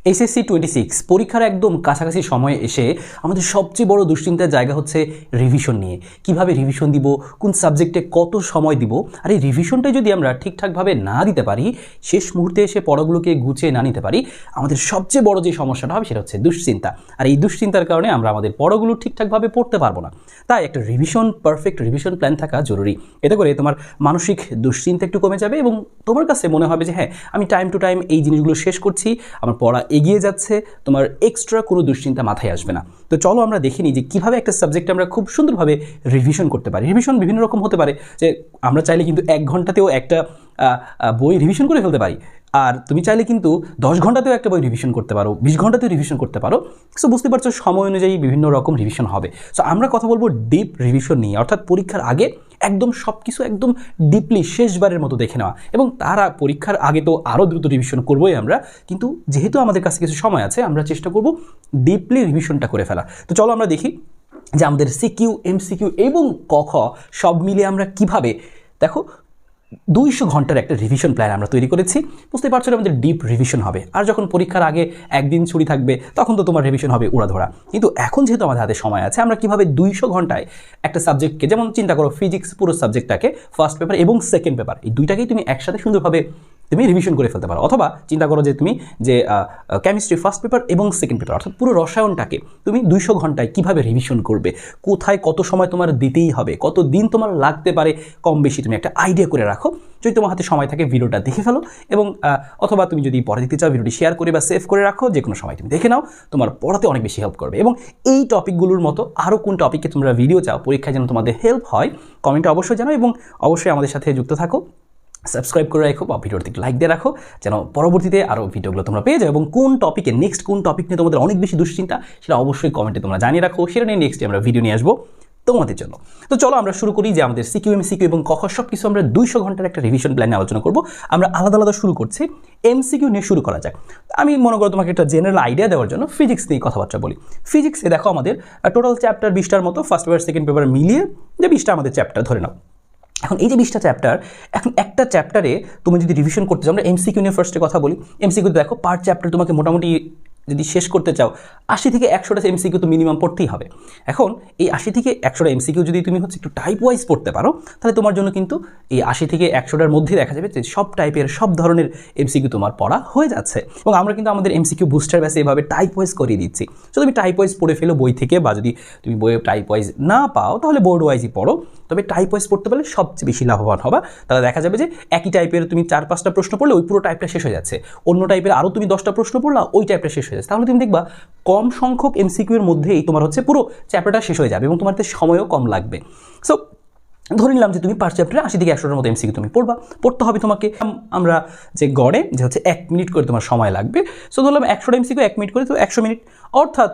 HSC 26 পরীক্ষার একদম কাছাকাছি সময়ে এসে আমাদের সবচেয়ে বড় দুশ্চিন্তার জায়গা হচ্ছে রিভিশন নিয়ে। কিভাবে রিভিশন দিব, কোন সাবজেক্টে কত সময় দিব, আর এই রিভিশনটাই যদি আমরা ঠিকঠাকভাবে না দিতে পারি, শেষ মুহূর্তে এসে পড়াগুলোকে গুছিয়ে না নিতে পারি, আমাদের সবচেয়ে বড় যে সমস্যাটা হবে সেটা হচ্ছে দুশ্চিন্তা। আর এই দুশ্চিন্তার কারণে আমরা আমাদের পড়াগুলো ঠিকঠাকভাবে পড়তে পারবো না। তাই একটা পারফেক্ট রিভিশন প্ল্যান থাকা জরুরি। এতে করে তোমার মানসিক দুশ্চিন্তা একটু কমে যাবে এবং তোমার কাছে মনে হবে যে হ্যাঁ, আমি টাইম টু টাইম এই জিনিসগুলো শেষ করছি, আমার পড়া এগিয়ে যাচ্ছে, তোমার এক্সট্রা কোনো দুশ্চিন্তা মাথায় আসবে না। তো চলো আমরা দেখে নিই যে কীভাবে একটা সাবজেক্টে আমরা খুব সুন্দরভাবে রিভিশন করতে পারি। রিভিশন বিভিন্ন রকম হতে পারে, যে আমরা চাইলে কিন্তু 1 ঘন্টাতেও একটা বই রিভিশন করে ফেলতে পারি, আর তুমি চাইলে কিন্তু 10 ঘন্টাতেও একটা বই রিভিশন করতে পারো, 20 ঘন্টাতেও রিভিশন করতে পারো। সো বুঝতে পারছো, সময় অনুযায়ী বিভিন্ন রকম রিভিশন হবে। সো আমরা কথা বলবো ডিপ রিভিশন নিয়ে, অর্থাৎ পরীক্ষার আগে একদম সব কিছু একদম ডিপলি শেষবারের মতো দেখে নেওয়া। এবং তারা পরীক্ষার আগে তো আরও দ্রুত রিভিশন করবোই আমরা, কিন্তু যেহেতু আমাদের কাছে কিছু সময় আছে, আমরা চেষ্টা করব ডিপলি রিভিশনটা করে ফেলা। তো চলো আমরা দেখি যে আমাদের সিকিউ, এমসিকিউ এবং ক খ সব মিলিয়ে আমরা কিভাবে, দেখো 200 ঘন্টার একটা রিভিশন প্ল্যান আমরা তৈরি করেছি। বুঝতে পারছো, আমাদের ডিপ রিভিশন হবে। আর যখন পরীক্ষার আগে একদিন ছুটি থাকবে, তখন তো তোমার রিভিশন হবে উড়াধরা। কিন্তু এখন যেহেতু আমাদের হাতে সময় আছে, আমরা কিভাবে 200 ঘন্টায় একটা সাবজেক্টকে, যেমন চিন্তা করো ফিজিক্স পুরো সাবজেক্টটাকে, ফার্স্ট পেপার এবং সেকেন্ড পেপার, এই দুইটাকেই তুমি একসাথে সুন্দরভাবে তুমি রিভিশন করে ফেলতে পারো। অথবা চিন্তা করো যে তুমি যে কেমিস্ট্রি ফার্স্ট পেপার এবং সেকেন্ড পেপার, অর্থাৎ পুরো রসায়নটাকে তুমি 200 ঘন্টায় কীভাবে রিভিশন করবে, কোথায় কত সময় তোমার দিতেই হবে, কত দিন তোমার লাগতে পারে, কম বেশি তুমি একটা আইডিয়া করে রাখো। যদি তোমার হাতে সময় থাকে ভিডিওটা দেখে ফেলো, এবং অথবা তুমি যদি পরে দেখতে চাও ভিডিওটি শেয়ার করে বা সেভ করে রাখো, যে কোনো সময় তুমি দেখে নাও, তোমার পড়াতে অনেক বেশি হেল্প করবে। এবং এই টপিকগুলোর মতো আরও কোন টপিকে তোমরা ভিডিও চাও পরীক্ষায় যেন তোমাদের হেল্প হয়, কমেন্টে অবশ্যই জানাও, এবং অবশ্যই আমাদের সাথে যুক্ত থাকো। সাবস্ক্রাইব করে রাখো বা ভিডিওতে লাইক দিয়ে রাখো, যেন পরবর্তীতে আরও ভিডিওগুলো তোমরা পেয়ে যাও। এবং কোন টপিকে নেক্সট কোন টপিক নিয়ে তোমাদের অনেক বেশি দুশ্চিন্তা, সেটা অবশ্যই কমেন্টে তোমরা জানিয়ে রাখো, সেটা নিয়ে নেক্সট আমরা ভিডিও নিয়ে আসবো তোমাদের জন্য। তো চলো আমরা শুরু করি যে আমাদের সিকিউ, এমসিকিউ এবং ক খ সব কিছু আমরা 200 ঘন্টার একটা রিভিশন প্ল্যানে আলোচনা করব। আমরা আলাদা আলাদা শুরু করছি। এমসিকিউ নিয়ে শুরু করা যাক। আমি মনে করো তোমাকে একটা জেনারেল আইডিয়া দেওয়ার জন্য ফিজিক্স নিয়ে কথাবার্তা বলি। ফিজিক্সে দেখো আমাদের টোটাল চ্যাপ্টার 20টার মতো, ফার্স্ট পেপার সেকেন্ড পেপার মিলিয়ে যে 20টা আমাদের চ্যাপ্টার ধরে নাও। এখন এই যে 20টা চ্যাপ্টার, এখন একটা চ্যাপ্টারে তুমি যদি রিভিশন করতে চাও, আমরা এমসিকিউ নিয়ে ফার্স্টে কথা বলি। এমসিকিউ দেখো পার চ্যাপ্টার তোমাকে মোটামুটি যদি শেষ করতে চাও 80 থেকে 100টা এমসিকিউ তো মিনিমাম পড়তেই হবে। এখন এই 80 থেকে 100টা এমসিকিউ যদি তুমি একটু টাইপ ওয়াইজ পড়তে পারো, তাহলে তোমার জন্য কিন্তু এই 80 থেকে 100টার মধ্যেই দেখা যাবে যে সব টাইপের সব ধরনের এমসিকিউ তোমার পড়া হয়ে যাচ্ছে। এবং আমরা কিন্তু আমাদের এমসিকিউ বুস্টার ব্যাসে এভাবে টাইপ ওয়াইজ করিয়ে দিচ্ছি। তো তুমি টাইপ ওয়াইজ পড়ে ফেলো বই থেকে, বা যদি তুমি বইয়ে টাইপ ওয়াইজ না পাও তাহলে বোর্ড ওয়াইজই পড়ো। তবে টাইপ ওয়াইজ পড়তে পারলে সবচেয়ে বেশি লাভবান হবা। তাহলে দেখা যাবে যে একই টাইপের তুমি 4-5টা প্রশ্ন পড়লে ওই পুরো টাইপটা শেষ হয়ে যাচ্ছে, অন্য টাইপের আরও তুমি 10টা প্রশ্ন পড়লা, ওই টাইপটা শেষ হয়ে যাচ্ছে। তাহলে তুমি দেখবা কম সংখ্যক এমসিকিউ এর মধ্যেই তোমার হচ্ছে পুরো চ্যাপ্টারটা শেষ হয়ে যাবে এবং তোমার সময়ও কম লাগবে। সো ধরে নিলাম যে তুমি পার চ্যাপ্টারে 80 থেকে 100টার মতো এমসিকিউ তুমি পড়তে হবে তোমাকে। আমরা যে গড়ে যে হচ্ছে 1 মিনিট করে তোমার সময় লাগবে। সো ধরলাম 100টা এমসিকিউ 1 মিনিট করে, তো 100 মিনিট অর্থাৎ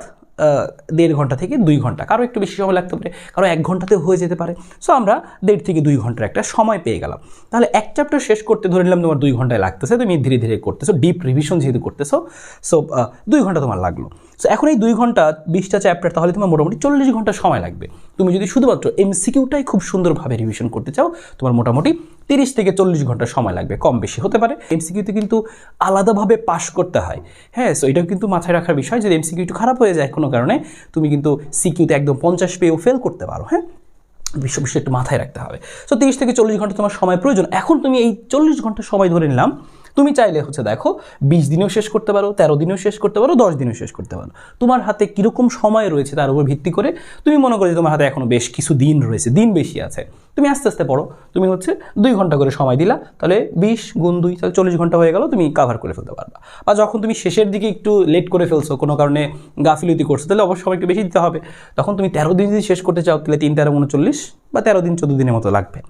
1.5 ঘন্টা থেকে 2 ঘন্টা, কারো একটু বেশি সময় লাগতে পারে, কারো 1 ঘন্টাতেও হয়ে যেতে পারে। সো আমরা 1.5 থেকে 2 ঘন্টার একটা সময় পেয়ে গেলাম। তাহলে এক চ্যাপ্টার শেষ করতে ধরে নিলাম তোমার 2 ঘন্টায় লাগতেছে, তুমি ধীরে ধীরে করতেছো, ডিপ রিভিশন যেহেতু করতেছো, সো 2 ঘন্টা তোমার লাগলো। সো এখন এই 2 ঘন্টা 20টা চ্যাপ্টার, তাহলে তোমার মোটামুটি 40 ঘন্টা সময় লাগবে। তুমি যদি শুধুমাত্র এমসিকিউটাই খুব সুন্দরভাবে রিভিশন করতে চাও, তোমার মোটামুটি 30 থেকে 40 ঘন্টা সময় লাগবে, কম বেশি হতে পারে। এমসিকিউতে কিন্তু আলাদাভাবে পাস করতে হয়, হ্যাঁ। সো এটাও কিন্তু মাথায় রাখার বিষয়, যদি এমসিকিউ একটু খারাপ হয়ে যায় কোনো কারণে, তুমি কিন্তু সিকিউতে একদম 50 পেয়েও ফেল করতে পারো, হ্যাঁ। বিষয় একটু মাথায় রাখতে হবে। সো 30 থেকে 40 ঘন্টা তোমার সময় প্রয়োজন। এখন তুমি এই 40 ঘন্টা সময় ধরে নিলাম, তুমি চাইলে হচ্ছে দেখো 20 দিনেও শেষ করতে পারো, 13 দিনেও শেষ করতে পারো, 10 দিনেও শেষ করতে পারো। তোমার হাতে কীরকম সময় রয়েছে তার উপর ভিত্তি করে তুমি মনে করো যে তোমার হাতে এখনও বেশ কিছু দিন রয়েছে, দিন বেশি আছে, তুমি আস্তে আস্তে পড়ো। তুমি হচ্ছে 2 ঘন্টা করে সময় দিলা, তাহলে 20 গুণ 2 তাহলে 40 ঘন্টা হয়ে গেল, তুমি কাভার করে ফেলতে পারবা। বা যখন তুমি শেষের দিকে একটু লেট করে ফেলছো, কোনো কারণে গাফিলতি করছো, তাহলে অবশ্যই সময় একটু বেশি দিতে হবে। তখন তুমি 13 দিন যদি শেষ করতে চাও, তাহলে 3 13 39 বা 13 দিন 14 দিনের মতো লাগবে।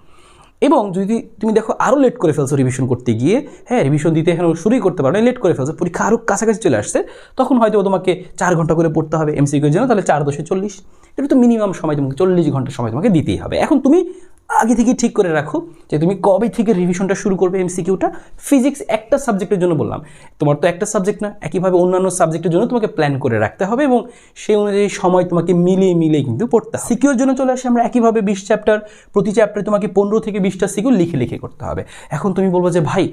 এবং যদি তুমি দেখো আরও লেট করে ফেলছো রিভিশন করতে গিয়ে, হ্যাঁ, রিভিশন দিতে এখন শুরুই করতে পারো না, লেট করে ফেলছো, পরীক্ষা আরও কাছাকাছি চলে আসছে, তখন হয়তো তোমাকে 4 ঘন্টা করে পড়তে হবে এমসিকিউর জন্য, তাহলে 4 × 10 = 40। এটা তো মিনিমাম সময় তোমাকে 40 ঘন্টা সময় তোমাকে দিতেই হবে। এখন তুমি আগে থেকে ঠিক করে রাখো যে তুমি কবে থেকে রিভিশনটা শুরু করবে এমসিকিউটা। ফিজিক্স একটা সাবজেক্টের জন্য বললাম, তোমার তো একটা সাবজেক্ট না, একইভাবে অন্যান্য সাবজেক্টের জন্য তোমাকে প্ল্যান করে রাখতে হবে এবং সেই অনুযায়ী সময় তোমাকে মিলিয়ে কিন্তু পড়তে হবে। সিকিউর জন্য চলে আসে আমরা একইভাবে 20 চ্যাপ্টার, প্রতি চ্যাপ্টারে তোমাকে 15 থেকে 20টা সিকিউ লিখে করতে হবে। এখন তুমি বলবো যে ভাই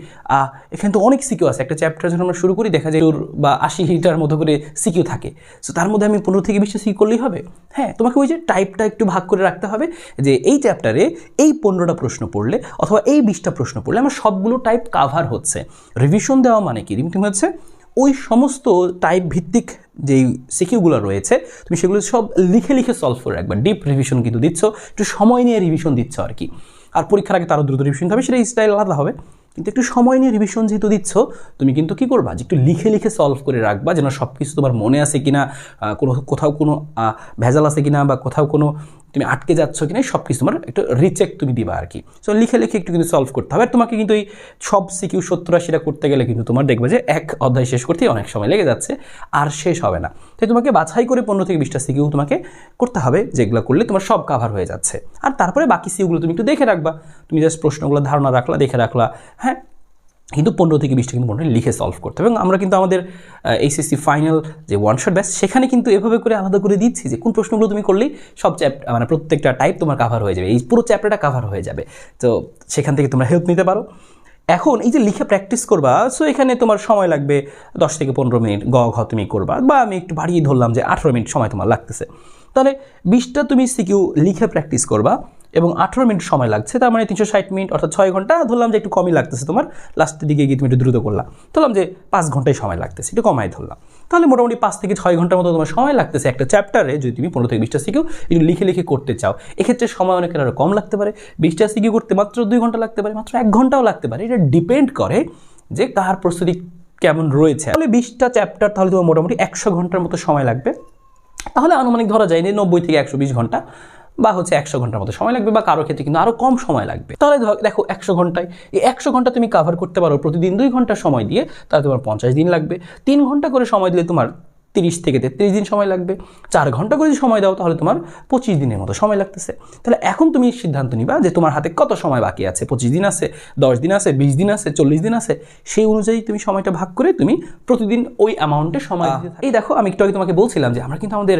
এখানে তো অনেক সিকিউ আছে, একটা চ্যাপ্টার যখন আমরা শুরু করি দেখা যায় 80টার মতো করে সিকিউ থাকে, সো তার মধ্যে আমি 15 থেকে 20টা সিকিউ করলেই হবে? হ্যাঁ, তোমাকে ওই যে টাইপটা একটু ভাগ করে রাখতে হবে যে এই চ্যাপ্টারে এই 15টা প্রশ্ন পড়লে অথবা এই 20টা প্রশ্ন পড়লে আমার সবগুলো টাইপ কাভার হচ্ছে। রিভিশন দেওয়া মানে কি? রিভিশন হচ্ছে ওই সমস্ত টাইপ ভিত্তিক যেই সিকিউগুলো রয়েছে তুমি সেগুলো সব লিখে সলভ করে রাখবা। ডিপ রিভিশন কিন্তু দিচ্ছ, একটু সময় নিয়ে রিভিশন দিচ্ছ আর কি। আর পরীক্ষার আগে তারও দ্রুত রিভিশন হবে, সেটা স্টাইল আলাদা হবে, কিন্তু একটু সময় নিয়ে রিভিশন যেহেতু দিচ্ছ তুমি কিন্তু কী করবা যে একটু লিখে সলভ করে রাখবা, যেন সব কিছু তোমার মনে আছে কিনা, কোথাও কোনো ভেজাল আছে কিনা বা কোথাও কোনো তুমি আটকে যাচ্ছ কিনা, সব কিছু তোমার একটু রিচেক তুমি দিবা আর কি। সো লিখে একটু কিন্তু সলভ করতে হবে। আর তোমাকে কিন্তু এই সব সিকিউ 70-80টা করতে গেলে কিন্তু তোমার দেখবে যে এক অধ্যায় শেষ করতেই অনেক সময় লেগে যাচ্ছে, আর শেষ হবে না। তাই তোমাকে বাছাই করে 15 থেকে 20টা সিকিউ তোমাকে করতে হবে, যেগুলো করলে তোমার সব কাভার হয়ে যাচ্ছে। আর তারপরে বাকি সিকিউগুলো তুমি একটু দেখে রাখবা, তুমি জাস্ট প্রশ্নগুলো ধারণা রাখলা, দেখে রাখলা, হ্যাঁ। কিন্তু 15 থেকে 20টা কিন্তু মোটামুটি লিখে সলভ করতে হবে। এবং আমরা কিন্তু আমাদের এইচএসসি ফাইনাল যে ওয়ান শট ব্যাচ সেখানে কিন্তু এভাবে করে আলাদা করে দিচ্ছি যে কোন প্রশ্নগুলো তুমি করলেই সব চ্যাপ্টার মানে প্রত্যেকটা টাইপ তোমার কাভার হয়ে যাবে, এই পুরো চ্যাপ্টারটা কাভার হয়ে যাবে। তো সেখান থেকে তোমরা হেল্প নিতে পারো। এখন এই যে লিখে প্র্যাকটিস করবা, সো এখানে তোমার সময় লাগবে 10 থেকে 15 মিনিট ঘ তুমি করবা, বা আমি একটু বাড়িয়ে ধরলাম যে 18 মিনিট সময় তোমার লাগতেছে। তাহলে 20টা তুমি সিকিউ লিখে প্র্যাকটিস করবা এবং 18 মিনিট সময় লাগছে, তার মানে 360 মিনিট অর্থাৎ 6 ঘন্টা ধরলাম যে একটু কমই লাগতেছে তোমার, লাস্টের দিকে গিয়ে তুমি একটু দ্রুত করলাম, ধরলাম যে 5 ঘন্টায় সময় লাগতেছে, একটু কমাই ধরলাম, তাহলে মোটামুটি 5 থেকে 6 ঘন্টার মতো তোমার সময় লাগতেছে একটা চ্যাপ্টারে যদি তুমি 15 থেকে 20টা সিকিউ একটু লিখে করতে চাও। এক্ষেত্রে সময় অনেকের আরও কম লাগতে পারে, 20টা সিকিউ করতে মাত্র 2 ঘন্টা লাগতে পারে, মাত্র 1 ঘন্টাও লাগতে পারে, এটা ডিপেন্ড করে যে কার প্রস্তুতি কেমন রয়েছে। তাহলে 20টা চ্যাপ্টার তাহলে তোমার মোটামুটি 100 ঘন্টার মতো সময় লাগবে। তাহলে আনুমানিক ধরা যায় যে 90 থেকে 120 ঘন্টা বা হচ্ছে 100 ঘন্টার মতো সময় লাগবে, বা কারো ক্ষেত্রে কিন্তু আরও কম সময় লাগবে। তাহলে দেখো 100 ঘন্টায় এই 100 ঘন্টা তুমি কাভার করতে পারো প্রতিদিন 2 ঘন্টা সময় দিয়ে, তাহলে তোমার 50 দিন লাগবে। 3 ঘন্টা করে সময় দিলে তোমার 30 থেকে 33 দিন সময় লাগবে। 4 ঘন্টা করে যদি সময় দাও তাহলে তোমার 25 দিনের মতো সময় লাগতেছে। তাহলে এখন তুমি সিদ্ধান্ত নিবা যে তোমার হাতে কত সময় বাকি আছে, 25 দিন আছে, 10 দিন আছে, 20 দিন আছে, 40 দিন আছে, সেই অনুযায়ী তুমি সময়টা ভাগ করে তুমি প্রতিদিন ওই অ্যামাউন্টে সময় দিতে থাকো। এই দেখো আমি একটু আগে তোমাকে বলছিলাম যে আমরা কিন্তু আমাদের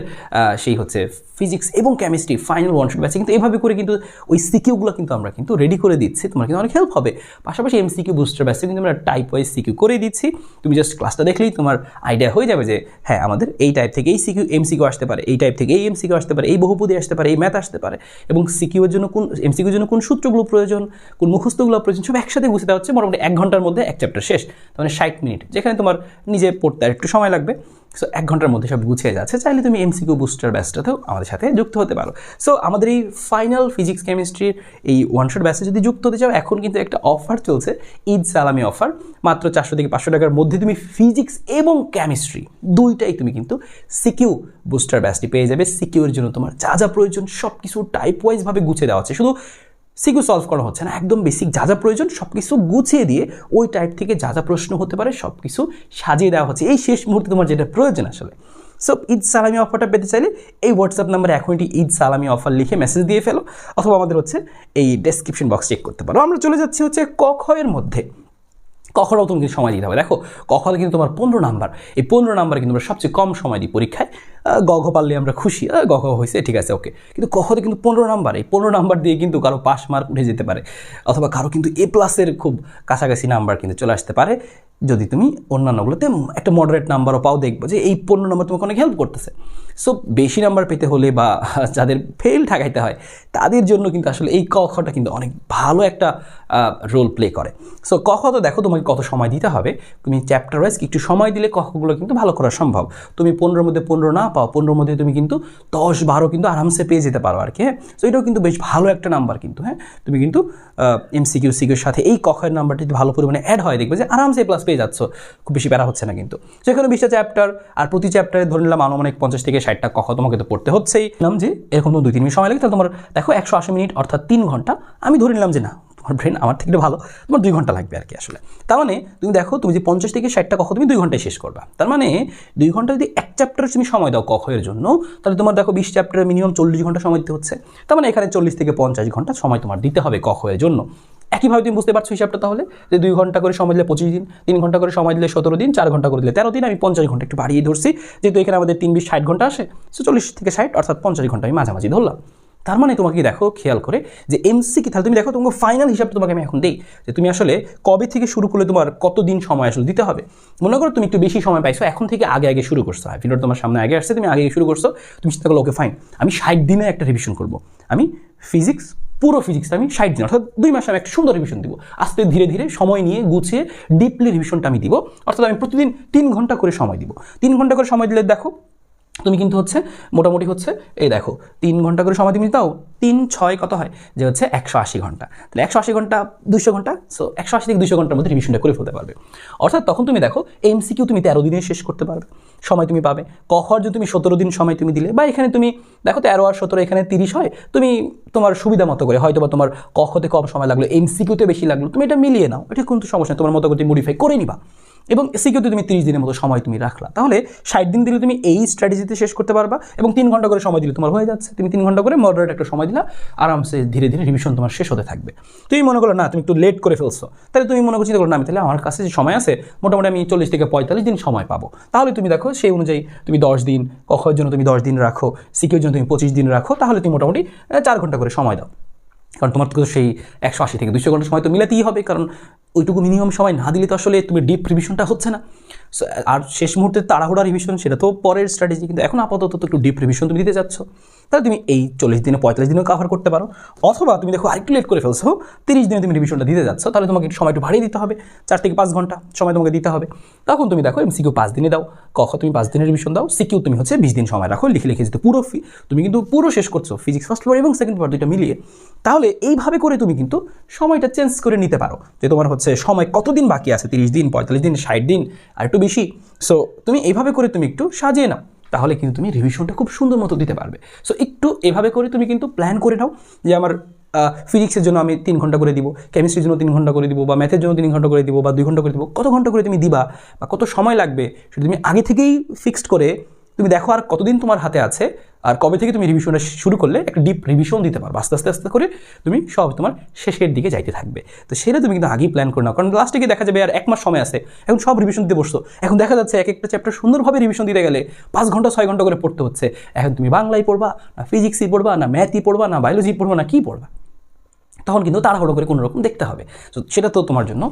সেই হচ্ছে ফিজিক্স এবং কেমিস্ট্রি ফাইনাল ওয়ান শট ব্যাচে কিন্তু এভাবে করে কিন্তু ওই সিকিউগুলো কিন্তু আমরা কিন্তু রেডি করে দিচ্ছি, তোমার কিন্তু অনেক হেল্প হবে। পাশাপাশি এমসিকিউ বুস্টার ব্যাচে কিন্তু আমরা টাইপ ওয়াইজ সিকিউ করে দিচ্ছি, তুমি জাস্ট ক্লাসটা দেখলেই তোমার আইডিয়া হয়ে যাবে যে হ্যাঁ আমাদের এই টাইপ থেকে এই সিকিউ এমসিকিউ আসতে পারে, এই টাইপ থেকে এই এমসিকিউ আসতে পারে, এই বহুপদী আসতে পারে, এই ম্যাথ আসতে পারে, এবং সিকিউর জন্য কোন এমসিকিউর জন্য কোন সূত্রগুলো প্রয়োজন, কোন মুখস্থগুলো প্রয়োজন, সব একসাথে বুঝতে দেওয়া হচ্ছে। মোটামুটি 1 ঘন্টার মধ্যে এক চ্যাপ্টার শেষ, মানে 60 মিনিট, যেখানে তোমার নিজে পড়তে আর একটু সময় লাগবে। সো 1 ঘন্টার মধ্যে সব গুছিয়ে যাচ্ছে। চাইলে তুমি এমসিকিউ বুস্টার ব্যাচটাতেও আমাদের সাথে যুক্ত হতে পারো। সো আমাদের এই ফাইনাল ফিজিক্স কেমিস্ট্রির এই ওয়ান শট ব্যাচে যদি যুক্ত হতে চাও, এখন কিন্তু একটা অফার চলছে, ঈদ সালামি অফার। মাত্র 400 থেকে 500 টাকার মধ্যে তুমি ফিজিক্স এবং কেমিস্ট্রি দুইটাই তুমি কিন্তু সিকিউ বুস্টার ব্যাচটি পেয়ে যাবে। সিকিউর জন্য তোমার যা প্রয়োজন সব কিছু টাইপ ওয়াইজভাবে গুছিয়ে দেওয়া হচ্ছে, শুধু সিকিউ সলভ করা হচ্ছে না, একদম বেসিক যা প্রয়োজন সব কিছু গুছিয়ে দিয়ে ওই টাইপ থেকে যা প্রশ্ন হতে পারে সব কিছু সাজিয়ে দেওয়া হচ্ছে এই শেষ মুহূর্তে তোমার যেটা প্রয়োজন আসলে। সো ঈদ সালামি অফারটা পেতে চাইলে এই হোয়াটসঅ্যাপ নাম্বারে এখনই ঈদ সালামি অফার লিখে মেসেজ দিয়ে ফেলো, অথবা আমাদের হচ্ছে এই ডেসক্রিপশন বক্স চেক করতে পারো। আমরা চলে যাচ্ছি হচ্ছে ক খ এর মধ্যে। কখনও তুমি কিন্তু সময় দিতে হবে। দেখো কখনো কিন্তু তোমার 15 নাম্বার, এই 15 নাম্বার কিন্তু আমরা সবচেয়ে কম সময় দিই পরীক্ষায়। গঘ পারলে আমরা খুশি, গঘ হয়েছে ঠিক আছে ওকে, কিন্তু কখনো কিন্তু 15 নাম্বার, এই 15 নাম্বার দিয়ে কিন্তু কারো পাস মার্ক উঠে যেতে পারে, অথবা কারো কিন্তু A+-এর খুব কাছাকাছি নাম্বার কিন্তু চলে আসতে পারে যদি তুমি অন্যান্যগুলোতে একটা মডারেট নাম্বারও পাও। দেখবো যে এই 15 নাম্বার তোমাকে অনেক হেল্প করতেছে। সো বেশি নাম্বার পেতে হলে বা যাদের ফেল ঠেকাইতে হয় তাদের জন্য কিন্তু আসলে এই ক খটা কিন্তু অনেক ভালো একটা রোল প্লে করে। সো ক খ তো দেখো তোমাকে কত সময় দিতে হবে, তুমি চ্যাপ্টার ওয়াইজ একটু সময় দিলে ক খগুলো কিন্তু ভালো করা সম্ভব। তুমি 15-র মধ্যে 15 না পাও, 15-র মধ্যে তুমি কিন্তু 10-12 কিন্তু আরামসে পেয়ে যেতে পারো আর কি। হ্যাঁ, সো এটাও কিন্তু বেশ ভালো একটা নাম্বার কিন্তু। হ্যাঁ, তুমি কিন্তু এমসিকিউ সিকিউর সাথে এই ক খের নাম্বারটি যদি ভালো পরিমাণে অ্যাড হয় দেখবে যে আরামসে প্লাস পেয়ে যাচ্ছ, খুব বেশি প্যারা হচ্ছে না কিন্তু। সেখানে 20টা চ্যাপ্টার, আর প্রতি চ্যাপ্টারে ধরে নিলাম আনুমানিক 50 থেকে 60টা ক খ তোমাকে তো পড়তে হচ্ছেই। নাম যে এরকম তো 2-3 মিনিট সময় লাগে, তাহলে তোমার দেখো 180 মিনিট অর্থাৎ 3 ঘন্টা। আমি ধরে নিলাম যে না তোমার ব্রেন আমার থেকে ভালো, তোমার 2 ঘন্টা লাগবে আর কি আসলে। তার মানে তুমি দেখো, তুমি যে 50 থেকে 60টা ক তুমি 2 ঘন্টায় শেষ করবা। তার মানে 2 ঘন্টা যদি এক চ্যাপ্টারে তুমি সময় দাও ক এর জন্য, তাহলে তোমার দেখো 20 চ্যাপ্টারে মিনিমাম 40 ঘন্টা সময় দিতে হচ্ছে। তার মানে এখানে 40 থেকে 50 ঘন্টা সময় তোমার দিতে হবে ক এর জন্য। একইভাবে তুমি বুঝতে পারছো হিসাবটা তাহলে, যে 2 ঘন্টা করে সময় দিলে 25 দিন, 3 ঘন্টা করে সময় দিলে 17 দিন, 4 ঘন্টা করে দিলে 13 দিন, আমি 50 ঘন্টা একটু বাড়িয়ে ধরছি, যেহেতু এখানে আমাদের 3 20 60 ঘন্টা আসে, সো 40 থেকে 60 অর্থাৎ 50 ঘন্টা আমি মাঝামাঝি ধরলাম। তার মানে তোমাকে দেখো খেয়াল করে যে এমসিকিউ, তাহলে তুমি দেখো তোমার ফাইনাল হিসাবটা তোমাকে আমি এখন দিই, যে তুমি আসলে কবে থেকে শুরু করলে তোমার কতদিন সময় আসলে দিতে হবে। মনে করো তুমি একটু বেশি সময় পাইছো, এখন থেকে আগে শুরু করছো, ভিডিওটা তোমার সামনে আগে আসছে, তুমি আগে শুরু করছো, তুমি চিন্তা করলো ওকে ফাইন, আমি 60 দিনে একটা রিভিশন করবো, আমি ফিজিক্স পুরো ফিজিক্স আমি 60 দিন অর্থাৎ 2 মাসে আমি একটা সুন্দর রিভিশন দিব, আস্তে ধীরে ধীরে সময় নিয়ে গুছিয়ে ডিপলি রিভিশনটা আমি দিব, অর্থাৎ আমি প্রতিদিন 3 ঘন্টা করে সময় দিব। 3 ঘন্টা করে সময় দিলে দেখো তুমি কিন্তু হচ্ছে মোটামুটি হচ্ছে এই দেখো 3 ঘন্টা করে সময় তুমি দাও, 3 6 কত হয় যে হচ্ছে 180 ঘন্টা, তাহলে 180 ঘন্টা 200 ঘন্টা, সো 180 থেকে 200 ঘন্টার মধ্যে রিভিশনটা করে ফেলতে পারবে। অর্থাৎ তখন তুমি দেখো এমসিকিউ তুমি 13 দিনে শেষ করতে পারবে, সময় তুমি পাবে। কখর যদি তুমি 17 দিন সময় তুমি দিলে, বা এখানে তুমি দেখো 13 আর 17 এখানে 30 হয়, তুমি তোমার সুবিধা মতো করে, হয়তো বা তোমার কখতে কম সময় লাগলো, এমসিকিউতে বেশি লাগলো, তুমি এটা মিলিয়ে নাও, এটা কিন্তু সমস্যা নেই, তোমার মতো করে তুমি মডিফাই করে নিবা। এবং সিকিউতে তুমি 30 দিনের মতো সময় তুমি রাখলা, তাহলে 60 দিন দিলে তুমি এই স্ট্র্যাটেজিতে শেষ করতে পারবা। এবং 3 ঘন্টা করে সময় দিলে তোমার হয়ে যাচ্ছে, তুমি 3 ঘন্টা করে মডারেট একটা সময় দিলা, আরামসে ধীরে ধীরে রিভিশন তোমার শেষ হতে থাকবে। তুমি মনে করো না তুমি একটু লেট করে ফেলছো, তাহলে তুমি মনে করছি না আমি, তাহলে আমার কাছে যে সময় আছে মোটামুটি আমি 40 থেকে 45 দিন সময় পাবো, তাহলে তুমি দেখো সেই অনুযায়ী তুমি 10 দিন, কখের জন্য তুমি 10 দিন রাখো, সিকিউর জন্য তুমি 25 দিন রাখো, তাহলে তুমি মোটামুটি 4 ঘন্টা করে সময় দাও। কারণ তোমার তো সেই 180 থেকে 200 ঘন্টা সময় তো মিলাতেই হবে, কারণ ওইটুকু মিনিমাম সময় না দিলে তো আসলে তুমি ডিপ রিভিশনটা হচ্ছে না। আর শেষ মুহূর্তে তাড়াহুড়া রিভিশন সেটা তো পরের স্ট্র্যাটেজি, কিন্তু এখন আপাতত তো একটু ডিপ রিভিশন তুমি দিতে যাচ্ছ, তাহলে তুমি এই 40 দিনে 45 দিনেও কভার করতে পারো। অথবা তুমি দেখো আরেকটু লেট করে ফেলছো, 30 দিনে তুমি রিভিশনটা দিতে যাচ্ছ, তাহলে তোমাকে সময় একটু বাড়িয়ে দিতে হবে, 4 থেকে 5 ঘন্টা সময় তোমাকে দিতে হবে। তখন তুমি দেখো এমসিকিউ 5 দিনে দাও, তুমি 5 দিনের রিভিশন দাও, সিকিউ তুমি হচ্ছে 20 দিন সময় রাখো, লিখে যেতে পুরো তুমি কিন্তু পুরো শেষ করছো ফিজিক্স ফার্স্ট পেপার এবং সেকেন্ড পেপার দুইটা মিলিয়ে। তাহলে এইভাবে করে তুমি কিন্তু সময়টা চেঞ্জ করে নিতে পারো, যে তোমার হচ্ছে সময় কতদিন বাকি আছে, 30 দিন, 45 দিন, 60 দিন, আর একটু বেশি। সো তুমি এইভাবে করে তুমি একটু সাজিয়ে নাও, তাহলে কিন্তু তুমি রিভিশনটা খুব সুন্দর মতো দিতে পারবে। সো একটু এভাবে করে তুমি কিন্তু প্ল্যান করে নাও, যে আমার ফিজিক্সের জন্য আমি 3 ঘন্টা করে দিব, কেমিস্ট্রির জন্য 3 ঘন্টা করে দিব, বা ম্যাথের জন্য 3 ঘন্টা করে দিব, বা 2 ঘন্টা করে দিব, কত ঘন্টা করে তুমি দিবা বা কত সময় লাগবে সেটা তুমি আগে থেকেই ফিক্সড করে তুমি দেখো আর কতদিন তোমার হাতে আছে, আর কবে থেকে তুমি রিভিশনটা শুরু করলে একটা ডিপ রিভিশন দিতে পারবে, আস্তে আস্তে আস্তে করে তুমি সব তোমার শেষের দিকে যাইতে থাকবে। তো সেটা তুমি কিন্তু আগেই প্ল্যান করে নাও, কারণ লাস্টে গিয়ে দেখা যাবে আর 1 মাস সময় আছে, এখন সব রিভিশন দিতে বসছো, এখন দেখা যাচ্ছে এক একটা চ্যাপ্টার সুন্দরভাবে রিভিশন দিতে গেলে 5 ঘন্টা 6 ঘন্টা করে পড়তে হচ্ছে। এখন তুমি বাংলায় পড়বা না ফিজিক্সই পড়বা না ম্যাথই পড়বা না বায়োলজি পড়বা না কি পড়বা, তখন কিন্তু তাড়াহুড়ো করে কোনো রকম দেখতে হবে। তো সেটা তো তোমার জন্য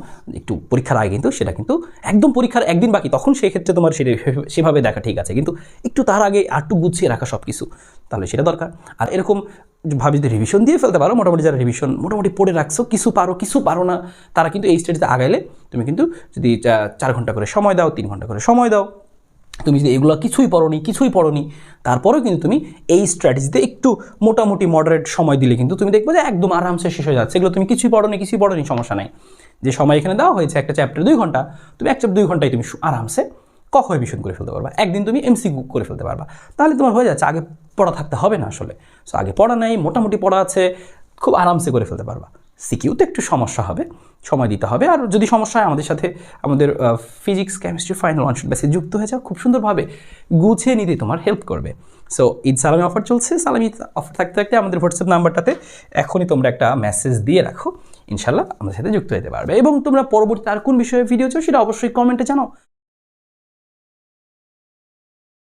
একটু পরীক্ষার আগে কিন্তু সেটা কিন্তু একদম পরীক্ষার একদিন বাকি, তখন সেই ক্ষেত্রে তোমার সেভাবে দেখা ঠিক আছে, কিন্তু একটু তার আগে আরটু গুছিয়ে রাখা সব কিছু, তাহলে সেটা দরকার। আর এরকম ভাবি যদি রিভিশন দিয়ে ফেলতে পারো, মোটামুটি যারা রিভিশন মোটামুটি পড়ে রাখছো, কিছু পারো না, তারা কিন্তু এই স্টেজে আগাইলে তুমি কিন্তু যদি 4 ঘন্টা করে সময় দাও, 3 ঘন্টা করে সময় দাও, তুমি যদি এগুলো কিছুই পড়োনি তারপরেও কিন্তু তুমি এই স্ট্র্যাটেজিতে একটু মোটামুটি মডারেট সময় দিলে কিন্তু তুমি দেখবে যে একদম আরামসে শেষ হয়ে যাচ্ছে। এগুলো তুমি কিছুই পড়োনি সমস্যা নাই, যে সময় এখানে দেওয়া হয়েছে একটা চ্যাপ্টার 2 ঘন্টা, তুমি এক চ্যাপ্টার 2 ঘন্টায় তুমি আরামসে রিভিশন করে ফেলতে পারবা, একদিন তুমি এমসিকিউ করে ফেলতে পারবা, তাহলে তোমার হয়ে যাচ্ছে। আগে পড়া থাকতে হবে না আসলে, সো আগে পড়া নেই, মোটামুটি পড়া আছে, খুব আরামসে করে ফেলতে পারবা। সিকিউতে একটু সমস্যা হবে, সময় দিতে হবে, আর যদি সমস্যা হয় আমাদের সাথে আমাদের physics chemistry final one shot ব্যাচে যুক্ত হয়ে যাও, খুব সুন্দরভাবে গুছিয়ে নিতে তোমার হেল্প করবে। সো ঈদ সালামি অফার চলছে, সালামি অফার থাকতে থাকতে আমাদের হোয়াটসঅ্যাপ নাম্বারটাতে এখনই তোমরা একটা মেসেজ দিয়ে রাখো, ইনশাল্লাহ আমাদের সাথে যুক্ত হতে পারবে। এবং তোমরা পরবর্তী আর কোন বিষয়ে ভিডিও চাও সেটা অবশ্যই কমেন্টে জানাও।